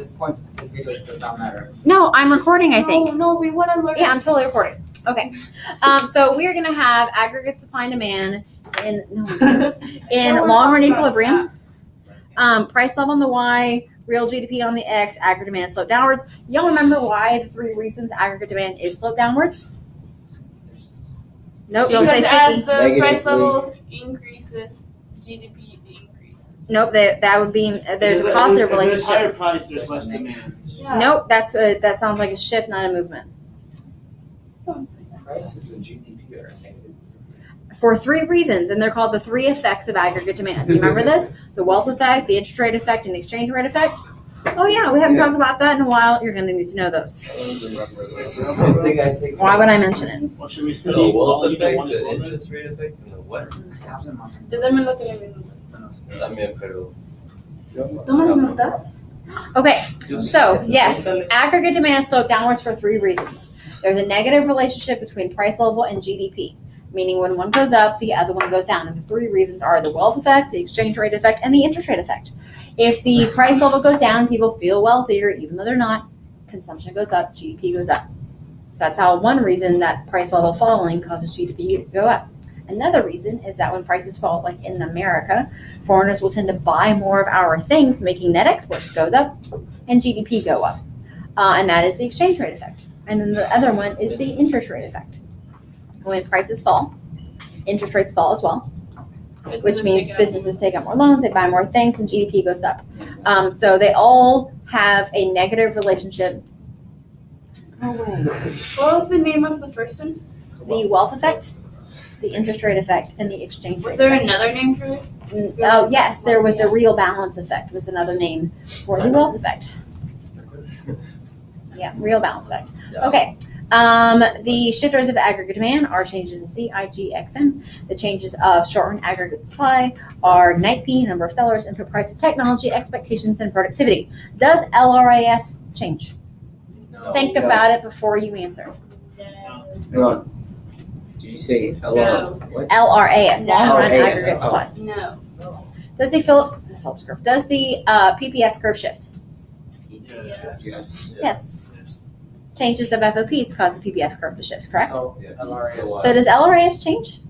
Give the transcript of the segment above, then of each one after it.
this point, this video does not matter. No, I'm recording, I think. No, we want to learn. Yeah, I'm totally recording. Okay. So we're going to have aggregate supply and demand in long-run equilibrium. Price level on the Y, real GDP on the X, aggregate demand sloped downwards. Y'all remember why the 3 reasons aggregate demand is sloped downwards? Nope, don't say Because as sticky. the price level increases, GDP increases. Nope, that would be there's a positive If there's higher relationship. price, there's less demand. Yeah. Nope, that sounds like a shift, not a movement. Prices and GDP are negative. For 3 reasons, and they're called the 3 effects of aggregate demand. You remember this? The wealth effect, the interest rate effect, and the exchange rate effect? Oh yeah, we haven't talked about that in a while. You're going to need to know those. Same thing I take. Why would I mention it? What should we The study? wealth All you don't effect, want is the low interest rate effect, and the what? Yo también lo estoy viendo. También, pero. Okay, so yes, aggregate demand is sloped downwards for 3 reasons. There's a negative relationship between price level and GDP, meaning when one goes up, the other one goes down. And the 3 reasons are the wealth effect, the exchange rate effect, and the interest rate effect. If the price level goes down, people feel wealthier, even though they're not. Consumption goes up, GDP goes up. So that's how one reason that price level falling causes GDP to go up. Another reason is that when prices fall, like in America, foreigners will tend to buy more of our things, making net exports goes up and GDP go up. And that is the exchange rate effect. And then the other one is the interest rate effect. When prices fall, interest rates fall as well, which means businesses take out more loans, they buy more things, and GDP goes up. So they all have a negative relationship. Oh, wait. What was the name of the first one? The wealth effect, the interest rate effect, and the exchange rate Was there effect. another name for it? Oh, yes, there was the real balance effect was another name for the wealth effect. Yeah, real balance effect. Okay. The shifters of aggregate demand are changes in C, I, G, X, N. The changes of short-run aggregate supply are NIPE, number of sellers, input prices, technology, expectations, and productivity. Does LRAS change? No. Think about it before you answer. Hang on. Did you say LR? No. What? LRAS, No. long-run LRAS, aggregate supply. No. Does the Phillips curve? Does the PPF curve shift? Yeah. Yes. Yes. Changes of FOPs cause the PPF curve to shift, correct? So, Yes. LRAS. So does LRAS change?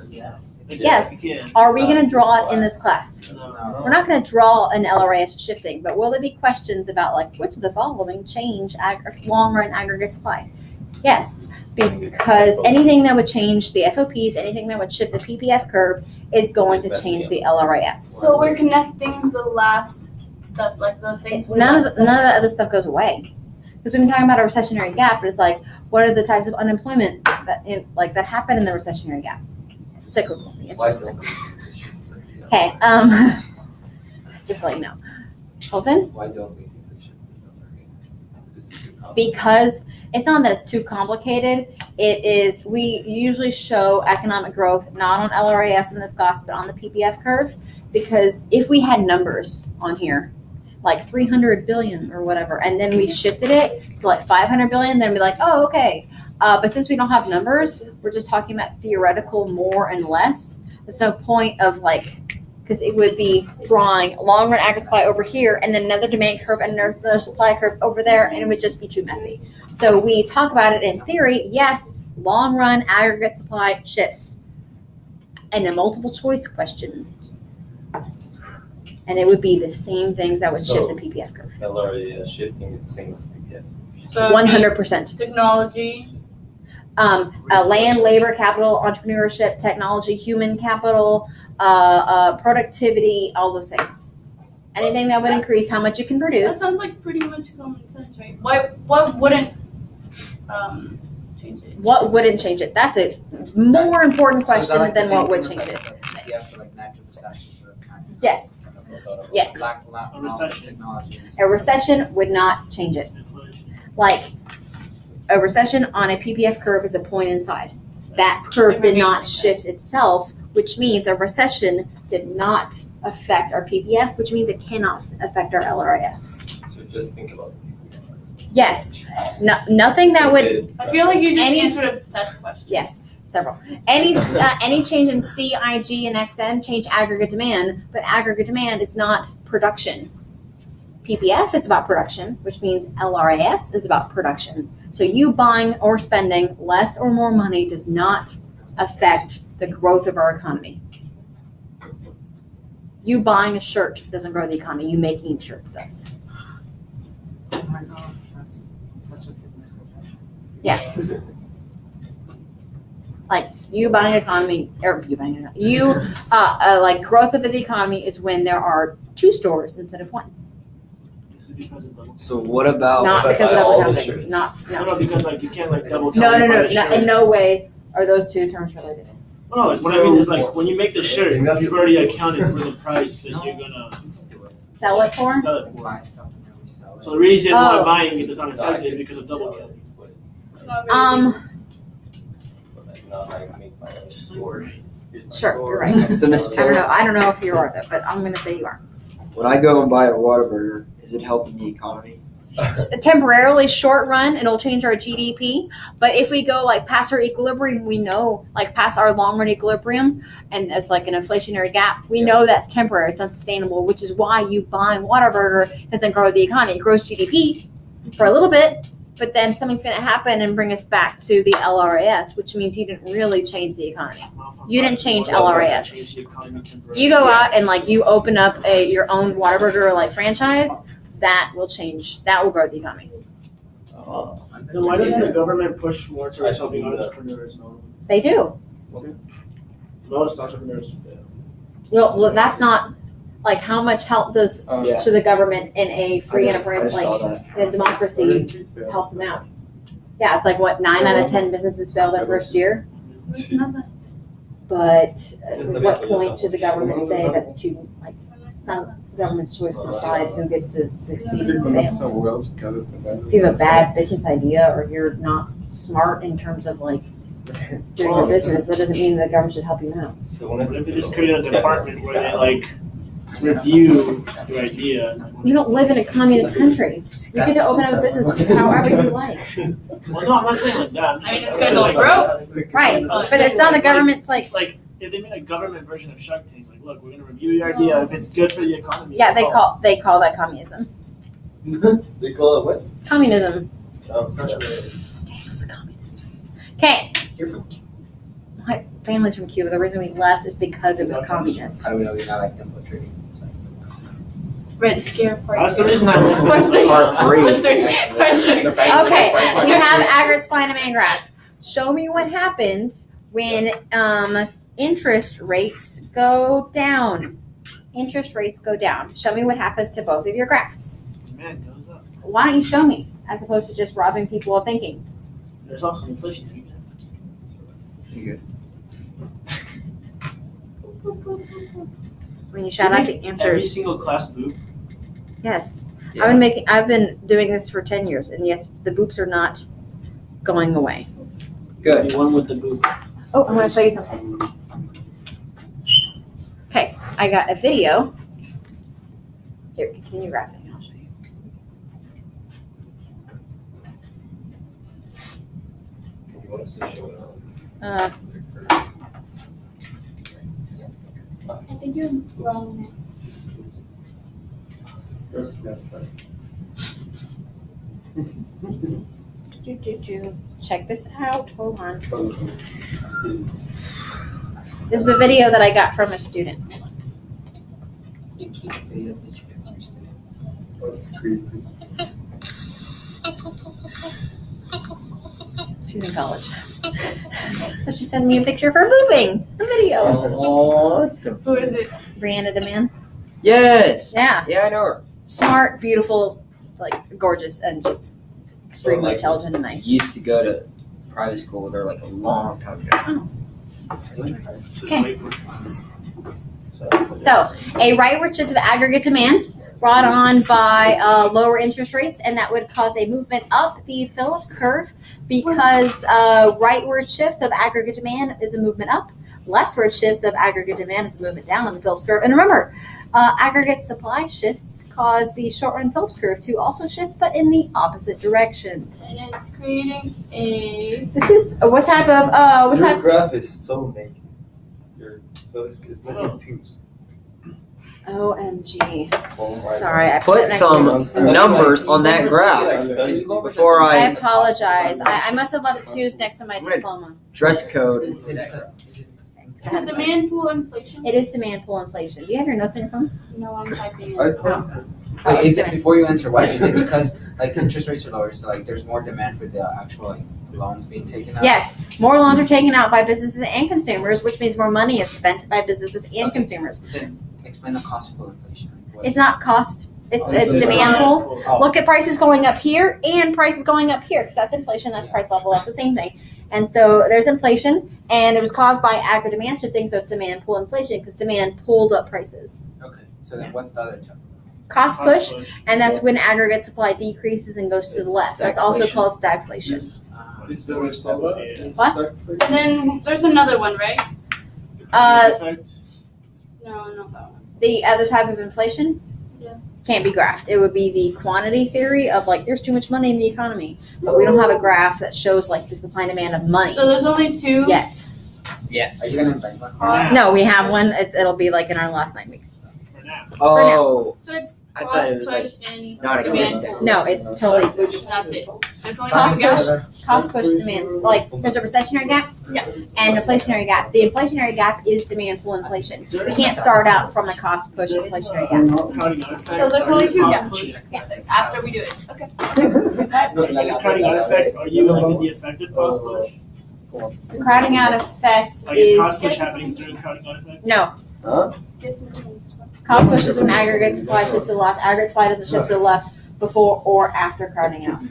Yes. Are we going to draw it in this class? No. We're not going to draw an LRAS shifting, but will there be questions about like which of the following change long-run aggregate supply? Yes, because anything that would change the FOPs, anything that would shift the PPF curve is going to change the LRAS. So we're connecting the last stuff, like the things. None of the other stuff goes away. Because we've been talking about a recessionary gap, but it's like, what are the types of unemployment that happen in the recessionary gap? Cyclical. The answer is cyclical. Okay. Just to let you know. Colton? Why don't we do the shift? Because it's not that it's too complicated. It is, we usually show economic growth not on LRAS in this class, but on the PPF curve. Because if we had numbers on here, like 300 billion or whatever, and then we shifted it to like 500 billion, then we'd be like, oh, okay. But since we don't have numbers, we're just talking about theoretical more and less. There's no point of because it would be drawing long-run aggregate supply over here and then another demand curve and another supply curve over there, and it would just be too messy. So we talk about it in theory. Yes, long-run aggregate supply shifts. And a multiple choice question. And it would be the same things that would shift the PPF curve. LRAS shifting is the same as PPF. So 100%. technology. Land, labor, capital, entrepreneurship, technology, human capital, productivity, all those things. Anything that would increase how much you can That produce. sounds like pretty much common sense, right? What wouldn't change it? What wouldn't change it? That's a more important question than what would change it. Yeah, for like natural disasters. Yes. Yes. Black A recession. technology. A recession would not change it. Like a recession on a PPF curve is a point inside. That curve did not shift itself, which means a recession did not affect our PPF, which means it cannot affect our LRAS. So just think about Yes. No, nothing that would. I feel like you just Any- answered a test question. Yes, several. Any change in C, I, G, and XN change aggregate demand, but aggregate demand is not production. PPF is about production, which means LRAS is about production. So you buying or spending less or more money does not affect the growth of our economy. You buying a shirt doesn't grow the economy. You making shirts does. Oh my god, that's such a big misconception. Yeah. Like you buying economy, or like growth of the economy is when there are 2 stores instead of 1. Is it because of double? So what about? Not if I because buy of all double the counting. shirts? No, because like you can't like double count. No, and buy a in shirt. no way are those 2 terms related. No, like what I mean is like when you make the shirt, you've already accounted for the price that you're gonna Sell it for? sell it We for. buy stuff and then we sell it. So the reason Oh. why buying it does not affect it is because of double counting. It's not very Just like we're Sure, you're right. So Miss Taylor, I don't know if you are though, but I'm gonna say you are. when I go and buy a Whataburger, is it helping the economy? Temporarily, short run, it'll change our GDP. But if we go like past our equilibrium, we know like past our long run equilibrium, and it's like an inflationary gap. We know that's temporary. It's unsustainable, which is why you buying Whataburger doesn't grow the economy. It grows GDP for a little bit, but then something's going to happen and bring us back to the LRAS, which means you didn't really change the economy. You didn't change LRAS. Change the economy temporarily. You go out and like you open up your own Whataburger like franchise, that will change. That will grow the economy. Oh. Then why doesn't the government push more towards helping entrepreneurs? No, They do. most entrepreneurs fail. Well, that's not like how much help does Yeah. should the government in a free I enterprise just saw like that. in a democracy help them out? Yeah, it's like what 9 out of 10 businesses fail their first year. But at what point should the government say that's too like it's not the government's choice to decide who gets to succeed and who fails? If you have a bad business idea or you're not smart in terms of like doing your business, that doesn't mean the government should help you out. What if they just create a department where they like review your idea? You don't live in a communist country. You get to open up a business however you like. Well, no, I'm not saying like that. I'm just I mean, it's saying, gonna go broke. Right, but it's not the government's like, Like if they made a government version of Shark Tank, like look, we're gonna review your idea. If it's good for the economy. yeah, they call that communism. They call it what? Communism. Socialism. Daniel's a communist. Okay, You're from. my family's from Cuba. The reason we left is because it was communist. How do we know you're not like infiltrating? Red Scare Part That's the reason I live Part in three. Part 3. Part three. Part three. Okay, we have aggregate supply and demand graph. Show me what happens when interest rates go down. Interest rates go down. Show me what happens to both of your graphs. Demand goes up. Why don't you show me, as opposed to just robbing people of thinking? There's also inflation. You When you shout out the Every answers, single class boot. yes. good? I've been doing this for 10 years, and yes, the boops are not going away. Good. The one with the boot. Oh, I'm going to show you something. Okay, I got a video. Here, continue graphing. I'll show you. You want us to show it on? I think you're wrong next. That's fine. Check this out. Hold on. This is a video that I got from a student. You keep videos that you can understand. That's creepy. She's in college. So she sent me a picture of her booping. A video. Oh, that's so Who is it? Brianna DeMann. Yes. Yeah. Yeah, I know her. Smart, beautiful, like gorgeous, and just extremely Like- intelligent and nice. Used to go to private school with her like a long time ago. Just Okay. wait for it. So, a rightward shift of aggregate demand brought on by lower interest rates, and that would cause a movement up the Phillips curve because rightward shifts of aggregate demand is a movement up. Leftward shifts of aggregate demand is a movement down on the Phillips curve. And remember, aggregate supply shifts cause the short-run Phillips curve to also shift, but in the opposite direction. And it's creating a. This is what type of Your graph is so naked. It's missing twos. OMG. Sorry, I Put it next some to me. numbers on that graph before I I apologize. I must have left twos next to my I'm gonna- diploma. dress code. Is it demand pool inflation? It is demand pool inflation. Do you have your notes on your phone? No, I'm typing I it. told Oh, Wait, is it demand. before you answer? Why is it because like interest rates are lower, so like there's more demand for the actual like loans being taken out? Yes, more loans are taken out by businesses and consumers, which means more money is spent by businesses and Okay. consumers. Then explain the cost pool inflation. What- It's not cost, it's Oh, it's demand not. pool. Oh. Look at prices going up here and prices going up here, because that's inflation, that's price level, that's the same thing. And so there's inflation, and it was caused by aggregate demand shifting, so it's demand pull inflation, because demand pulled up prices. Okay, so then what's the other term? Cost push, and that's when aggregate supply decreases and goes to the It's left. That's also stagflation. called stagflation. Is there a step up? What? And then there's another one, right? Effect. No, not that one. The other type of inflation Yeah. can't be graphed. It would be the quantity theory of like there's too much money in the economy, but we don't have a graph that shows like the supply and demand of money So there's only two. yet. Are you gonna invite one? Yeah. No, we have one. It'll be like in our last 9 weeks. For now. Oh, So it's I cost thought it was like push and non-existent. demand No, it totally pool. That's it. There's only Cost two push, gaps. cost push demand. Like there's a recessionary gap Yeah. and inflationary gap. The inflationary gap is demand pull inflation. We can't start out from a cost push inflationary gap. Counting on effect. So there's only two Cost gaps. push. Yeah. After we do it. Okay. Counting on effect, are you like in the effective cost push? The crowding out effect Like is is cost push happening during counting on effect? no. Huh? Cost push is when aggregate supply shifts to the left. Aggregate supply doesn't shift to the left before or after crowding out.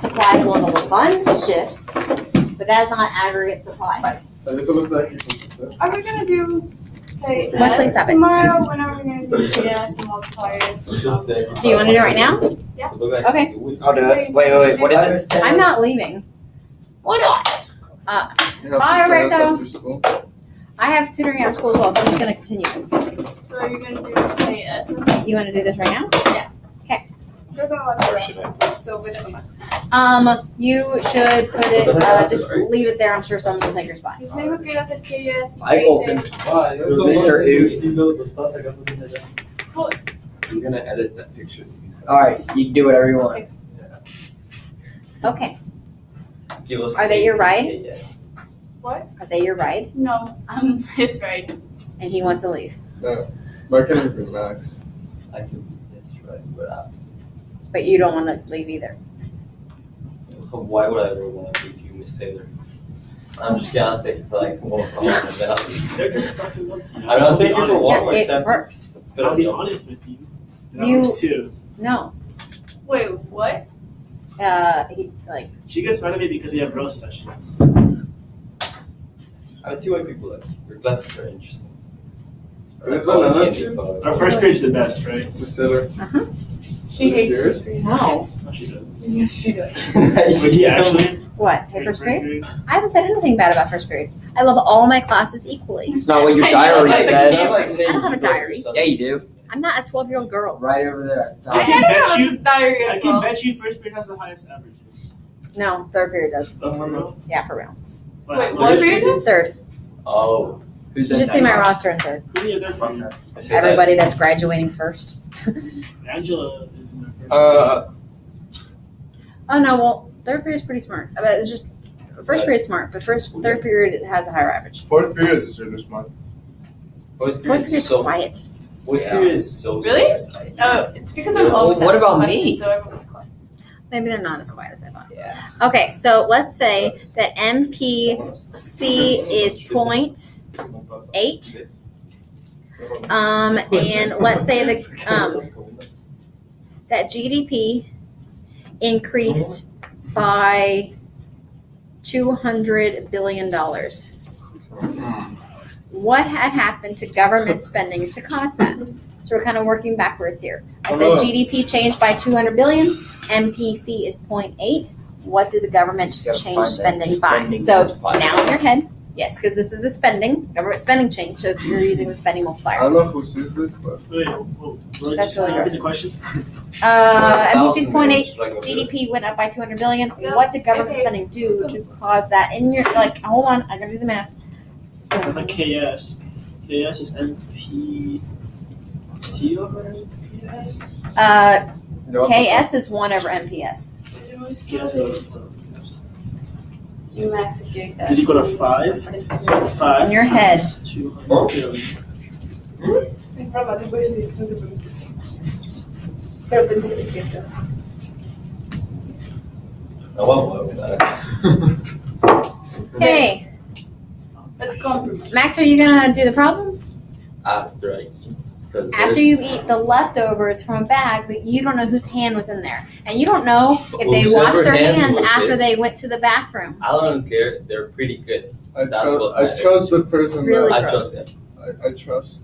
Supply along a fund shifts, but that's not aggregate supply. Eso looks like it's Are we gonna do Wesley, stop it. tomorrow? When are we gonna do KS and multipliers? Do you want to do it right now? Yeah. Okay. I'll do it. Wait. What is it? I'm not leaving. Why not? Bye, Roberto. I have tutoring after school as well, so I'm just going to continue this. So are you gonna do KS? Do you want to do this right now? We're gonna watch that. So within a month. You should put it, just leave it there. I'm sure someone will take your spot. Tengo que ir a hacer KS. I open. I'm gonna edit that picture. All right, you can do whatever you want. Okay. Are they your ride? What? Are they your ride? No, I'm his right. And he wants to leave. Why can't I bring Max? I can be this right, but But you don't want to leave either. why would I ever want to leave you, Miss Taylor? I'm just gonna stay for like 1 more and then I'll leave. They're just sucking up to you. I mean, I'll stay here for Honest. one more It except works. it's been I'll a be while. honest with you. You- That works too. No. Wait, what? He, like, She gets mad at me because we have roast sessions. I have 2 white people left. Your classes are interesting. There's So one I other? can't be called. Our first period's the best, right? Miss Taylor. She hates Serious? no. No, she doesn't. Yes, she does. Would he actually? What? Your first period? I haven't said anything bad about first period. I love all my classes equally. It's not what your I know, diary it's like said. a Like saying I don't have a you broke diary. yourself. Yeah, you do. I'm not a 12-year-old girl. Right over there. I can kind of bet have you- a diary I as can well. bet you first period has the highest averages. No, third period does. Oh, for real? Yeah, for real. Wait, what period? Third. Oh. Who's You in should see my that? roster in third. Who do you have there? I said Everybody that's graduating first. Angela is in her first. Oh no, well, third period is pretty smart. But it's just first period's smart, but third period it has a higher average. Fourth period is really smart. Fourth Fourth period is period's so. quiet. Fourth Yeah. period is so. Really? Good. Oh, it's because I'm Well, always what asking about questions, me? So everyone's quiet. Maybe they're not as quiet as I thought. Yeah. Okay, so let's say that MPC is 0.8. And let's say that GDP increased by $200 billion. What had happened to government spending to cause that? So we're kind of working backwards here. I said GDP changed by 200 billion. MPC is 0.8. What did the government You gotta change find that spending by? spending So multiplier. now in your head, yes, because this is the spending, government spending change. So you're using the spending I multiplier. don't know who sees this, but Wait, whoa. That's Just really repeat gross. the question. MPC's 0.8. Like a GDP went up by 200 billion. Yep. What did government Okay. spending do to cause that? In your hold on, I gotta do the math. That's like KS. KS is NPC over NPS? KS is 1 over MPS. You max a gig. Is equal to 5? So 5 In your head. times 200 billion. Okay, Let's compromise. Max, are you gonna do the problem? After I eat. Because After you eat the leftovers from a bag that you don't know whose hand was in there. And you don't know if they Whosever washed their hands hands was after this. they went to the bathroom. I don't care. They're pretty good. I That's what I matters. trust the person Really? I that trust them. I trust.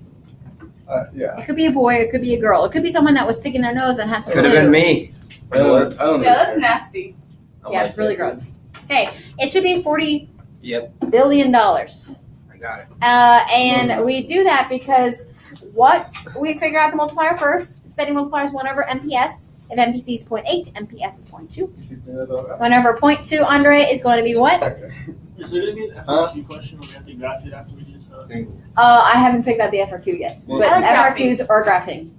Yeah. It could be a boy, it could be a girl. It could be someone that was picking their nose and has some Could have been glue. me. I don't Yeah, even that's care. nasty. Yeah, it's really gross. Okay, it should be $40 Yep. billion. I got it. And we do that because we figure out the multiplier first. Spending multiplier is 1 over MPS. If MPC is 0.8, MPS is 0.2. 1 over 0.2, Andre, is going to be what? Is there going to be an FAQ question or we have to graph it after we do so? I haven't figured out the FRQ yet. But I like FRQs are graphing.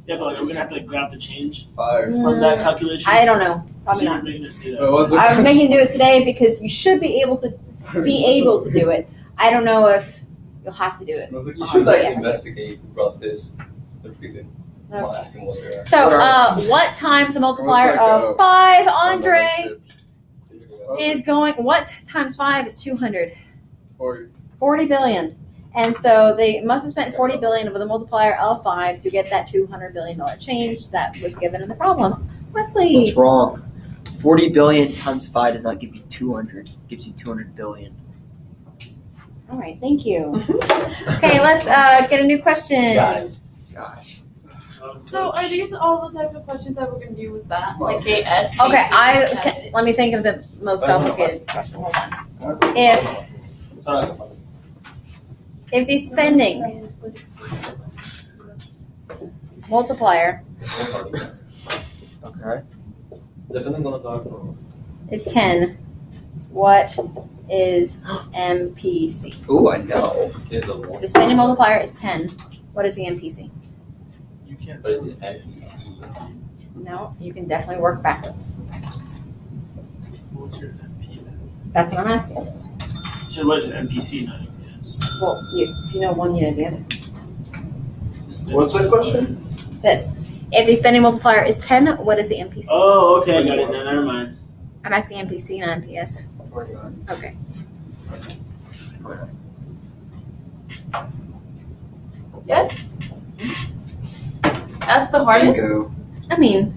Yeah, but like, we're going to have to graph the change 5. from that calculation. I don't know. So Probably you're not. making us do What that. was it? I was making you do it today because you should be able to do it. I don't know if you'll have to do it. You should like Yeah. investigate who brought this. They're pretty good. I'll ask him what they're So, what times a multiplier of 5, Andre, is going, what times 5 is 200? 40 billion. And so they must have spent 40 billion with a multiplier of 5 to get that $200 billion change that was given in the problem. Wesley. What's wrong? 40 billion times 5 does not give you 200. It gives you 200 billion. All right, thank you. Okay, let's get a new question. Got it. Gosh. So are these all the type of questions that we're gonna do with that? Like KS? Okay, KC, let me think of the most complicated question. Hold on. If the spending multiplier Okay. Depending on the dog. is 10, what is MPC? Ooh, I know. Is the one. If the spending multiplier is 10, what is the MPC? You can't What is tell it? us. No, you can definitely work backwards. What's your NP? That's what I'm asking. You said what is NPC, not NPS? Well, if you know one, you know the other. What's the question? This. If the spending multiplier is 10, what is the MPC? Oh, okay, got it. No, never mind. I'm asking MPC, not MPS. 29. Okay. Yes? That's the hardest? Go. I mean,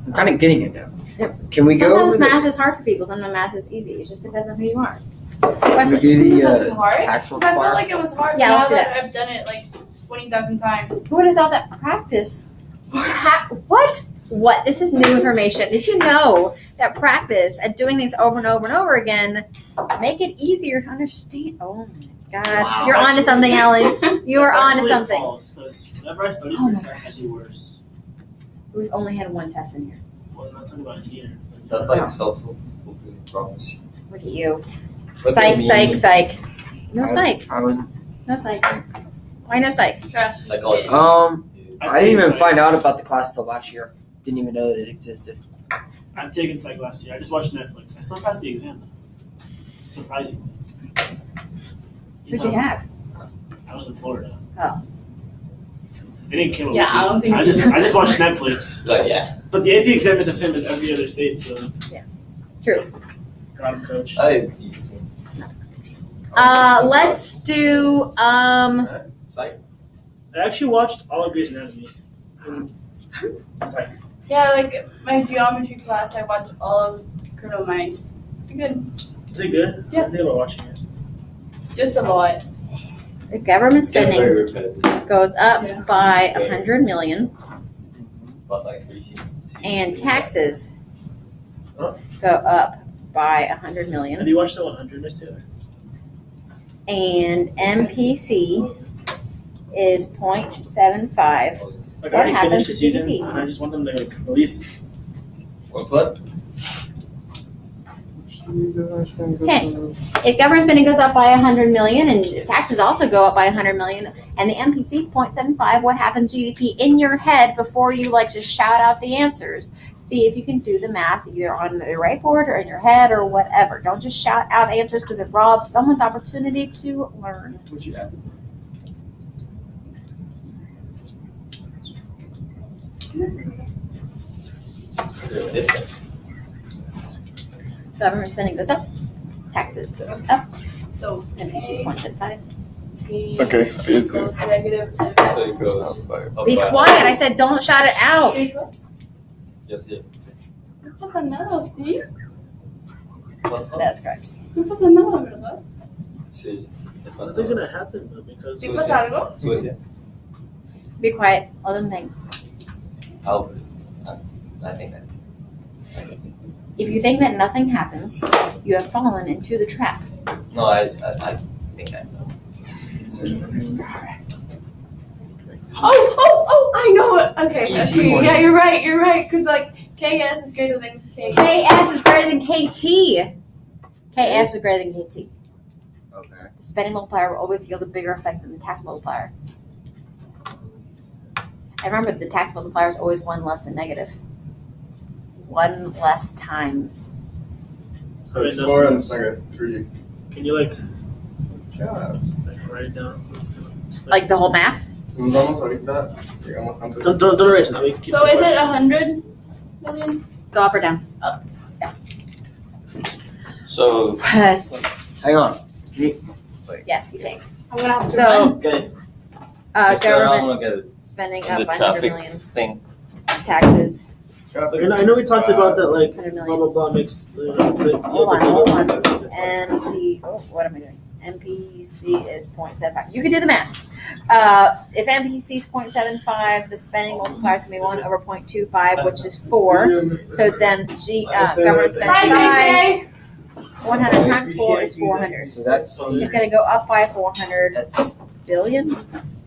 I'm kind of getting it now. Yep. Can we go sometimes with math is hard for people, sometimes math is easy. It just depends on who you are. Can we Wesley. do That's the hard. tax 'Cause I felt multiplier? like it was hard Yeah, now let's do that I've done it like 20,000 times. Who would have thought that practice? What? What? This is new information. Did you know that practice at doing things over and over and over again make it easier to understand? Oh my God. Wow. You're onto something, Allie. You are That's onto actually something. false, because whenever I study Oh for my tests, I do worse. We've only had one test in here. Well, I'm not talking about here. That's like self-fulfilling prophecy. Look at you. Look Psych, at me. psych, psych. No psych. I was. No psych. Why no psych? Trash. Psychology. I didn't even find out about the class till last year. Didn't even know that it existed. I've taken psych last year. I just watched Netflix. I still passed the exam though. Surprisingly. Who'd you have? I was in Florida. Oh. They didn't kill me. Yeah, I don't think I just watched Netflix. Like, yeah. But the AP exam is the same as every other state, so. True. Got him, coach. Easy. Let's do Psych. I actually watched all of Grey's Anatomy. Psych. Yeah, like my geometry class, I watched all of Criminal Minds. Pretty good. Is it good? Yeah. I think about watching it. It's just a lot. the government It's spending very repetitive. goes up Yeah. by 100 million But like 3 seasons. and taxes Huh? go up by 100 Have million you watched the 100, Miss Taylor? and MPC is 0.75. Like, What I already happened finished to the season, GDP? and I just want them to like release. What? Okay. If government spending goes up by 100 million and taxes also go up by 100 million and the MPC is 0.75, what happens GDP in your head before you like just shout out the answers? See if you can do the math either on the whiteboard or in your head or whatever. Don't just shout out answers because it robs someone's opportunity to learn. Would you add? Government spending goes up, taxes go up, So MPC is 0.75. T Okay, is it? equals negative So it MPC. goes up Be by- quiet, I said don't shout it out. Yes, yeah. No pasa nada, ¿sí? That's correct. No pasa nada, ¿verdad? Sí. se pasa. Nothing's gonna happen though because ¿Sí pasa algo? Suecia. Be quiet, let them think. Oh, I think that. If you think that nothing happens, you have fallen into the trap. No, I think I know. Oh, I know it. Okay, Easy okay. one. Yeah, you're right. Because like KS is greater than K. KS is greater than KT. KS is greater than KT. Okay. The spending multiplier will always yield a bigger effect than the tax multiplier. And remember, the tax multiplier is always one less than negative. One less times. So it's 4 and it's like a 3. can you like Yeah. write it down? Like the whole math? Si nos vamos ahorita, digamos antes. Don't erase it. Now we keep So the is it question. 100 million? Go up or down? So, Yes, Hang on. yes, you take. I'm gonna have to So, run. okay. government I'm gonna get it. spending The up by 100 traffic million. thing. Taxes, Traffic. Like, I know we talked about that like 100 blah million. blah blah makes Hold on. What am I doing? MPC is 0.75. You can do the math. If MPC is 0.75, the spending multiplier is going to be 1 over 0.25, which is 4. So then government spending Bye, by 100 times 4 is 400. So that's It's going to go up by 400 billion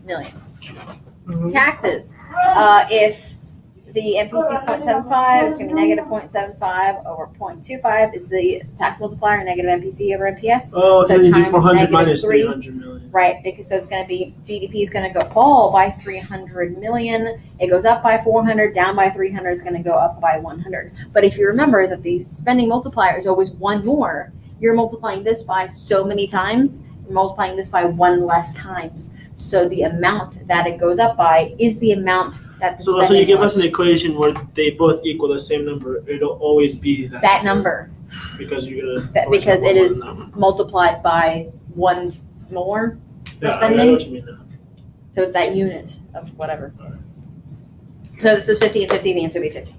million. Taxes. If the MPC is 0.75, it's going to be negative 0.75 over 0.25 is the tax multiplier, negative MPC over MPS. Oh, So then you do times 400 negative minus 3. 300 million. Right, because so it's going to be GDP is going to go fall by 300 million. It goes up by 400, down by 300. It's going to go up by 100. But if you remember that the spending multiplier is always one more, you're multiplying this by so many times. You're multiplying this by one less times. So the amount that it goes up by is the amount that the So you spending give us an was. equation where they both equal the same number. It'll always be That number because you're gonna That- always because have it one is more than that one. multiplied by one more. Yeah, I spending. know what you mean now. So it's that unit of whatever. So this is 50 and 50. The answer would be 50.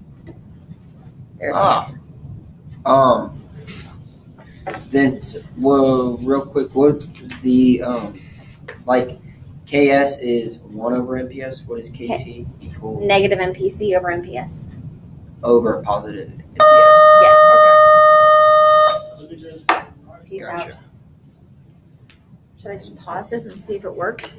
There's the Ah. answer. Then, well, real quick, what is the like? KS is 1 over MPS. What is KT equal Negative MPC over MPS. over positive MPS? Yes. Okay, Peace out. gotcha. Should I just pause this and see if it worked?